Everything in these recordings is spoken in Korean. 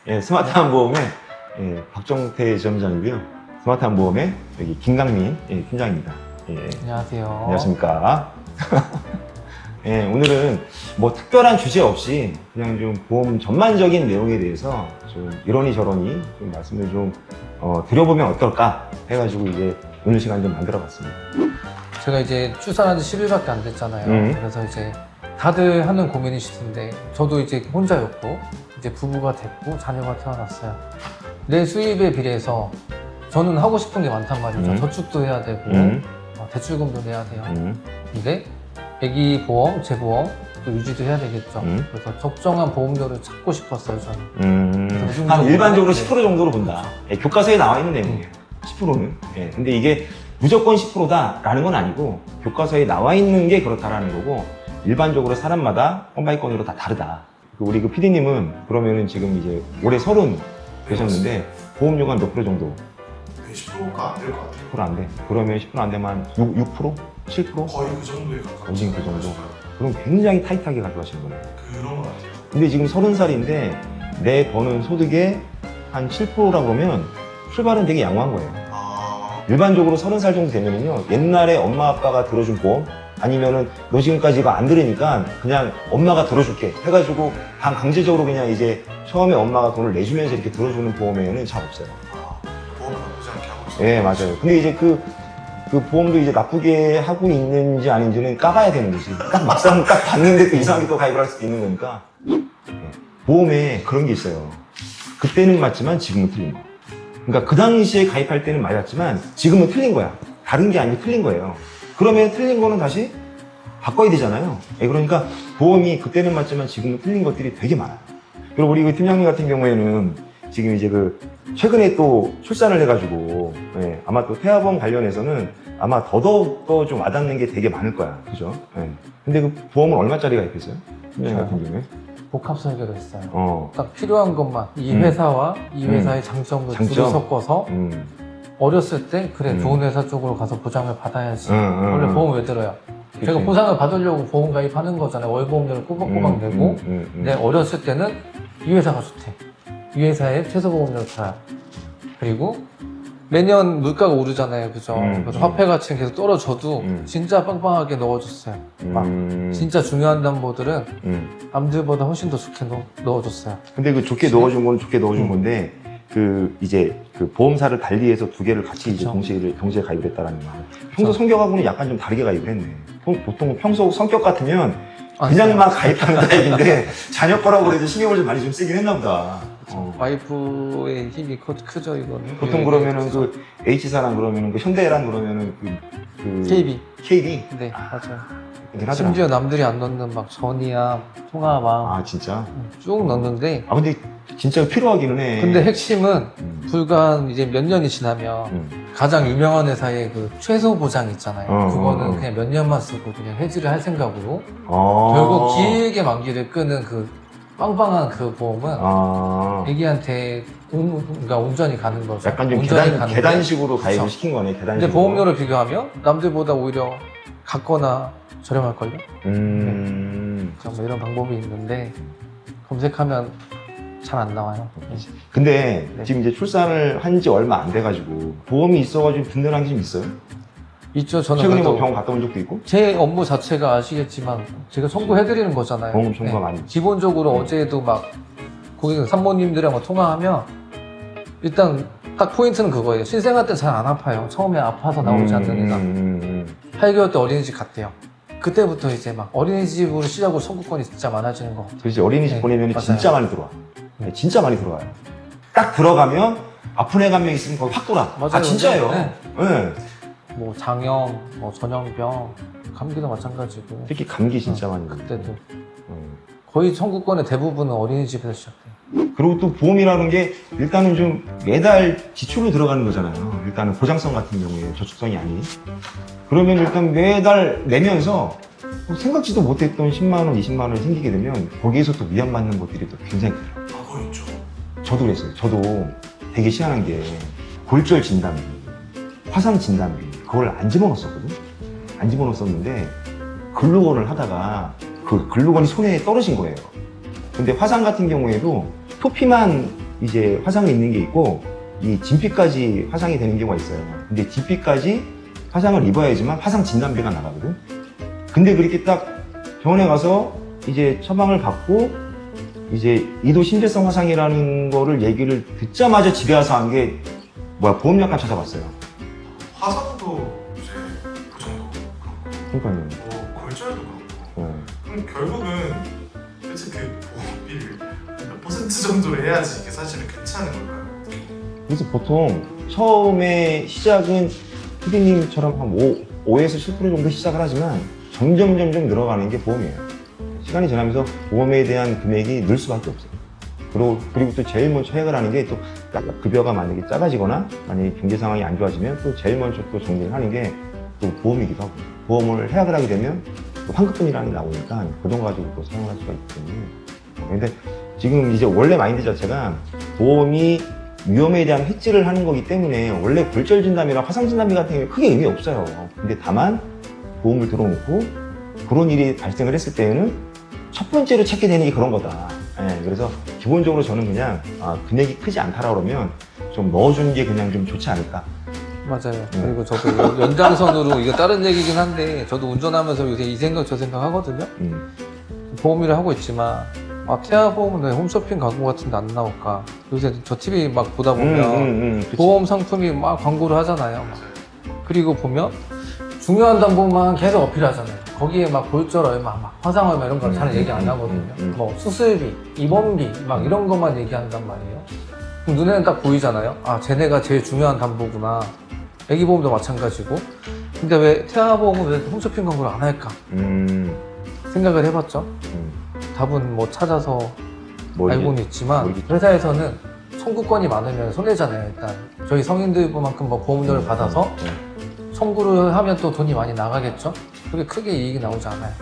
예, 스마트한 보험의 예, 박정태 지점장이고요. 스마트한 보험의 여기 김강민 예, 팀장입니다. 예, 안녕하세요. 안녕하십니까. 예, 오늘은 뭐 특별한 주제 없이 그냥 좀 보험 전반적인 내용에 대해서 좀 이러니 저러니 좀 말씀을 좀 드려보면 어떨까 해가지고 이제 오늘 시간 좀 만들어봤습니다. 제가 이제 출산한 지 10일밖에 안 됐잖아요. 그래서 이제 다들 하는 고민이실 텐데 저도 이제 혼자였고 이제 부부가 됐고 자녀가 태어났어요. 내 수입에 비례해서 저는 하고 싶은 게 많단 말이죠. 저축도 해야 되고 대출금도 내야 돼요. 근데 애기 보험, 재보험 또 유지도 해야 되겠죠. 그래서 적정한 보험료를 찾고 싶었어요, 저는. 한 일반적으로 10% 정도로 본다. 예, 교과서에 나와 있는 내용이에요. 10%는. 예, 근데 이게 무조건 10%다라는 건 아니고 교과서에 나와 있는 게 그렇다라는 거고 일반적으로 사람마다 건 바이 건으로 다 다르다. 우리 그 PD님은 그러면은 지금 이제 올해 30 되셨는데 보험료가 몇 프로 정도? 10%가 안 될 것 같아요. 10% 안 돼. 그러면 10% 안 되면 6%? 7%? 거의 그 정도에 가까운. 오직 그 정도? 그럼 굉장히 타이트하게 가져가시는 거네요. 그런 것 같아요. 근데 지금 30살인데 내 버는 소득의 한 7%라고 그러면 출발은 되게 양호한 거예요. 일반적으로 30살 정도 되면은요, 옛날에 엄마 아빠가 들어준 보험 아니면은 너 지금까지 이거 안 들으니까 그냥 엄마가 들어줄게 해가지고 강제적으로 그냥 이제 처음에 엄마가 돈을 내주면서 이렇게 들어주는 보험에는 잘 없어요. 보험을 나쁘지 않게 하고 있어요. 예, 맞아요. 근데 이제 그 보험도 이제 나쁘게 하고 있는지 아닌지는 까봐야 되는 거지. 딱 막상 딱 봤는데 또 이상하게 또 가입을 할 수도 있는 거니까. 예. 보험에 그런 게 있어요. 그때는 맞지만 지금은 틀린 거. 그러니까 그 당시에 가입할 때는 맞았지만 지금은 틀린 거야. 다른 게 아니고 틀린 거예요. 그러면 틀린 거는 다시 바꿔야 되잖아요. 예, 그러니까 보험이 그때는 맞지만 지금은 틀린 것들이 되게 많아요. 그리고 우리 그 팀장님 같은 경우에는 지금 이제 그 최근에 또 출산을 해가지고 예, 아마 또 태아보험 관련해서는 아마 더더욱 더 좀 와닿는 게 되게 많을 거야. 그죠? 예. 근데 그 보험은 얼마짜리 가입했어요? 팀장님 같은 경우에? 복합 설계로 했어요. 어. 딱 필요한 것만 이 회사와 이 회사의 장점을 둘을 섞어서 어렸을 때 그래 좋은 회사 쪽으로 가서 보장을 받아야지. 원래 보험 왜 들어요? 그치. 제가 보상을 받으려고 보험 가입하는 거잖아요. 월보험료를 꼬박꼬박 내고 근데 어렸을 때는 이 회사가 좋대. 이 회사에 최소보험료를 들어요. 그리고 매년 물가가 오르잖아요. 그죠? 그래서 화폐 가치는 계속 떨어져도 진짜 빵빵하게 넣어줬어요. 막 진짜 중요한 담보들은 남들보다 훨씬 더 좋게 넣어줬어요. 근데 그 좋게 넣어준 건 좋게 넣어준 건데 그 이제 그 보험사를 달리해서 두 개를 같이 이제 동시에 가입을 했다라는 거예요. 평소 성격하고는 약간 좀 다르게 가입을 했네. 보통 평소 성격 같으면 그냥 막 가입하는 타입인데 자녀 거라고 그래도 신경을 좀 많이 좀 쓰긴 했나 보다. 와이프의 힘이 크죠, 이거는. 보통 그러면은 그 H사랑 그러면은 그 현대랑 그러면은 그 KB? 네, 맞아요. 그렇긴 하더라. 심지어 남들이 안 넣는 막 전이야, 통화방 아 진짜? 쭉 넣는데 아 근데 진짜 필요하기는 해. 근데 핵심은 불과 이제 몇 년이 지나면 가장 유명한 회사의 그 최소 보장 있잖아요. 그거는 그냥 몇 년만 쓰고 그냥 해지를 할 생각으로 결국 길게 만기를 끄는 그 빵빵한 그 보험은 애기한테 그러니까 온전히 가는 거죠. 약간 좀 온전히 계단식으로 가입을 그쵸. 시킨 거네. 계단식으로. 근데 보험료를 비교하면 남들보다 오히려 같거나 저렴할걸요? 뭐 이런 방법이 있는데 검색하면 잘 안 나와요. 근데 네. 지금 이제 출산을 한 지 얼마 안 돼가지고 보험이 있어가지고 든든한 게 좀 있어요? 있죠. 저는 최근에 그래도 뭐 병원 갔다 온 적도 있고? 제 업무 자체가 아시겠지만 제가 청구해드리는 거잖아요. 보험 청구가 많이 있지. 기본적으로 어제도 막 고객 산모님들이랑 통화하면 일단 딱 포인트는 그거예요. 신생아 때 잘 안 아파요. 처음에 아파서 나오지 않는 애가 8개월 때 어린이집 갔대요. 그때부터 이제 막 어린이집으로 시작으로 청구권이 진짜 많아지는 것 같아요. 그렇지. 어린이집 네, 보내면 맞아요. 진짜 많이 들어와. 네, 진짜 많이 들어와요. 딱 들어가면 아픈 애가 한 명 있으면 거기 확 돌아. 맞아요. 아 진짜예요. 네. 네. 뭐 장염, 뭐 전염병, 감기도 마찬가지고 특히 감기 진짜 많이 들어요. 그때도 거의 청구권의 대부분은 어린이집에서 시작돼요. 그리고 또 보험이라는 게 일단은 좀 매달 지출로 들어가는 거잖아요. 일단은 보장성 같은 경우에 저축성이 아닌. 그러면 일단 매달 내면서 생각지도 못했던 10만 원, 20만 원이 생기게 되면 거기에서 또 위안받는 것들이 또 굉장히 커요. 그거 있죠. 저도 그랬어요. 저도 되게 희한한 게 골절 진단비, 화상 진단비 그걸 안 집어넣었거든. 안 집어넣었는데 글루건을 하다가 그 글루건이 손에 떨어진 거예요. 근데 화상 같은 경우에도 표피만 이제 화상이 있는 게 있고 이 진피까지 화상이 되는 경우가 있어요. 근데 진피까지 화상을 입어야지만 화상 진단비가 나가거든. 근데 그렇게 딱 병원에 가서 이제 처방을 받고 이제 이도 신재성 화상이라는 거를 얘기를 듣자마자 집에 와서 한 게 뭐야 보험약관 찾아봤어요. 화상도 이제 부정도 그렇고 그러니까요. 뭐 골절도 그렇고 네. 그럼 결국은 대체 그 보험비를 몇 퍼센트 정도로 해야지 이게 사실은 괜찮은 걸까요? 그래서 보통 처음에 시작은 피디님처럼 한 5에서 7% 정도 시작을 하지만 점점 늘어가는 게 보험이에요. 시간이 지나면서 보험에 대한 금액이 늘 수밖에 없어요. 그리고 또 제일 먼저 해결 하는 게 또 급여가 만약에 작아지거나 만약에 경제 상황이 안 좋아지면 또 제일 먼저 또 정리를 하는 게 또 보험이기도 하고, 보험을 해약을 하게 되면 또 환급분이라는 게 나오니까 그 돈 가지고 또 사용할 수가 있기 때문에. 근데 지금 이제 원래 마인드 자체가 보험이 위험에 대한 해지를 하는 거기 때문에 원래 골절 진단이나 화상 진단비 같은 경우에 크게 의미 없어요. 근데 다만 보험을 들어놓고 그런 일이 발생을 했을 때에는 첫 번째로 찾게 되는 게 그런 거다. 예, 그래서 기본적으로 저는 그냥 금액이 크지 않다라 그러면 좀 넣어주는 게 그냥 좀 좋지 않을까. 맞아요. 그리고 저도 연장선으로 이거 다른 얘기긴 한데 저도 운전하면서 요새 이 생각 저 생각 하거든요. 보험일을 하고 있지만 태아보험은 왜 홈쇼핑 광고 같은 데 안 나올까? 요새 저 TV 막 보다 보면 그치. 보험 상품이 막 광고를 하잖아요. 그리고 보면 중요한 담보만 계속 어필하잖아요. 거기에 막 골절 얼마, 막 화상 얼마 이런 거 잘 얘기 안 하거든요. 뭐 수술비, 입원비 막 이런 것만 얘기한단 말이에요. 그럼 눈에는 딱 보이잖아요. 아, 쟤네가 제일 중요한 담보구나. 애기보험도 마찬가지고. 근데 왜 태아보험은 왜 홈쇼핑 광고를 안 할까? 생각을 해봤죠. 답은 뭐 찾아서 알고는 있지만 회사에서는 청구권이 많으면 손해잖아요. 일단 저희 성인들만큼 뭐 보험료를 받아서 청구를 하면 또 돈이 많이 나가겠죠. 그게 크게 이익이 나오지 않아요.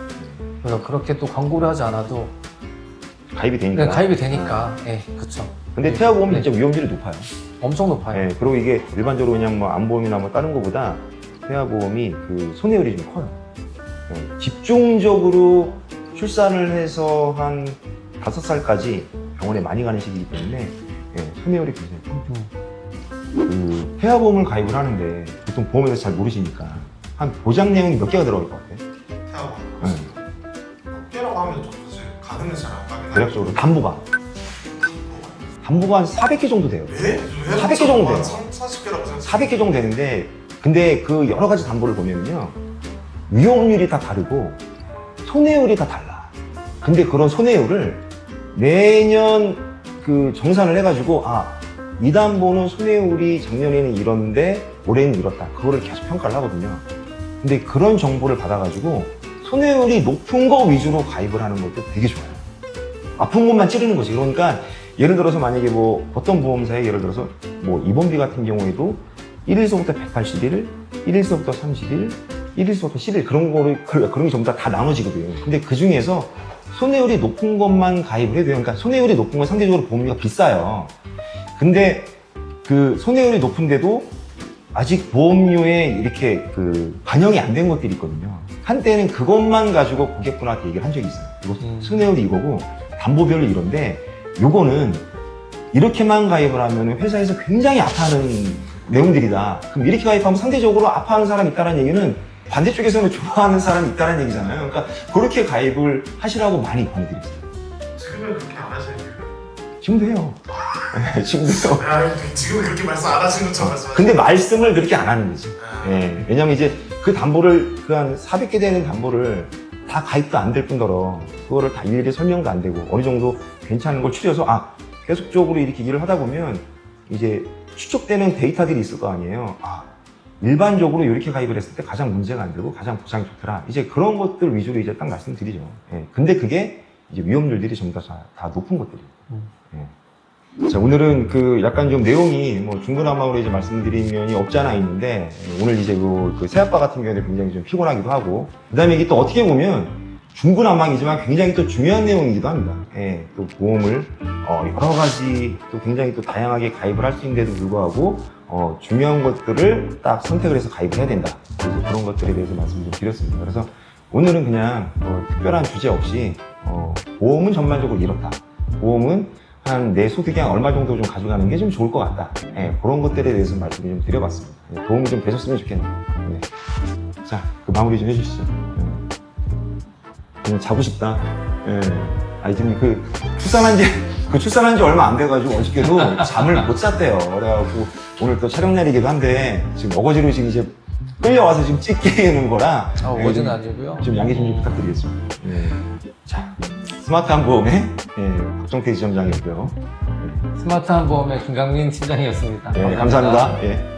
그래서 그렇게 또 광고를 하지 않아도 가입이 되니까. 네, 가입이 되니까. 예, 그쵸. 근데 태아보험은 진짜 위험률이 높아요. 엄청 높아요. 예, 그리고 이게 일반적으로 그냥 뭐 암보험이나 뭐 다른 거보다 태아보험이 그 손해율이 좀 커요. 예, 집중적으로 출산을 해서 한 5살까지 병원에 많이 가는 시기이기 때문에 손해율이 굉장히 커요. 그 태아보험을 가입을 하는데 보통 보험에서 잘 모르시니까 한 보장 내용이 몇 개가 들어갈 것 같아요? 태아보험 몇 개라고 하면 좀 사실 가늠은 잘 안 가긴 대략적으로 담보가 한 400개 정도 돼요. 네? 400개 정도 돼요. 40개라고 생각해요. 400개 정도 되는데 근데 그 여러 가지 담보를 보면요 위험률이 다 다르고 손해율이 다 달라. 근데 그런 손해율을 매년 그 정산을 해가지고 이 담보는 손해율이 작년에는 이런데 올해는 이렇다. 그거를 계속 평가를 하거든요. 근데 그런 정보를 받아가지고 손해율이 높은 거 위주로 가입을 하는 것도 되게 좋아요. 아픈 것만 찌르는 거지. 그러니까 예를 들어서 만약에 뭐 어떤 보험사에 예를 들어서 뭐 입원비 같은 경우에도 1일서부터 180일, 1일서부터 30일, 1일서부터 10일 그런 게 전부 다 나눠지거든요. 근데 그 중에서 손해율이 높은 것만 가입을 해도 돼요. 그러니까 손해율이 높은 건 상대적으로 보험료가 비싸요. 근데 그 손해율이 높은데도 아직 보험료에 이렇게 그 반영이 안 된 것들이 있거든요. 한때는 그것만 가지고 고객분한테 얘기를 한 적이 있어요. 이거 손해율이 이거고 담보별로 이런데 요거는 이렇게만 가입을 하면 회사에서 굉장히 아파하는 내용들이다. 그럼 이렇게 가입하면 상대적으로 아파하는 사람이 있다는 얘기는 반대쪽에서는 좋아하는 사람이 있다는 얘기잖아요. 그러니까 그렇게 가입을 하시라고 많이 권해드렸어요. 지금은 그렇게 안 하시는 이유가 지금도 해요. 지금도 해요. 지금은 그렇게 말씀 안 하시는 것처럼 말씀하시는 근데 말씀을 그렇게 안 하는 거지. 아. 예, 왜냐면 이제 그 담보를, 그 한 400개 되는 담보를 다 가입도 안 될 뿐더러 그거를 다 일일이 설명도 안 되고 어느 정도 괜찮은 걸 추려서 계속적으로 이렇게 일을 하다 보면 이제 추적되는 데이터들이 있을 거 아니에요. 일반적으로 이렇게 가입을 했을 때 가장 문제가 안 되고 가장 보상이 좋더라. 이제 그런 것들 위주로 이제 딱 말씀드리죠. 예, 근데 그게 이제 위험률들이 전부 다 높은 것들이에요. 예. 자, 오늘은 그 약간 좀 내용이 뭐 중구난방으로 이제 말씀드린 면이 없지 않아 있는데 오늘 이제 그 새아빠 같은 경우는 굉장히 좀 피곤하기도 하고 그다음에 이게 또 어떻게 보면 중구난방이지만 굉장히 또 중요한 내용이기도 합니다. 예, 또 보험을 여러 가지 또 굉장히 또 다양하게 가입을 할 수 있는데도 불구하고 중요한 것들을 딱 선택을 해서 가입을 해야 된다. 그래서 그런 것들에 대해서 말씀을 좀 드렸습니다. 그래서 오늘은 그냥 특별한 주제 없이 보험은 전반적으로 이렇다. 보험은 한 내 소득이 한 얼마 정도 좀 가져가는 게 좀 좋을 것 같다. 예, 그런 것들에 대해서 말씀을 좀 드려봤습니다. 예, 도움이 좀 되셨으면 좋겠네요. 네. 자, 그 마무리 좀 해주시죠. 그냥 자고 싶다. 예. 아니, 지금 출산한 지 얼마 안 돼가지고 어저께도 잠을 못 잤대요. 그래갖고 오늘 또 촬영 날이기도 한데 지금 어거지로 지금 이제 끌려와서 지금 찍히는 거라 어거지는 아니고요. 좀 양해 좀 부탁드리겠습니다. 네. 자, 스마트한 보험의 박정태 지점장이었고요. 스마트한 보험의 김강민 팀장이었습니다. 네, 감사합니다. 예.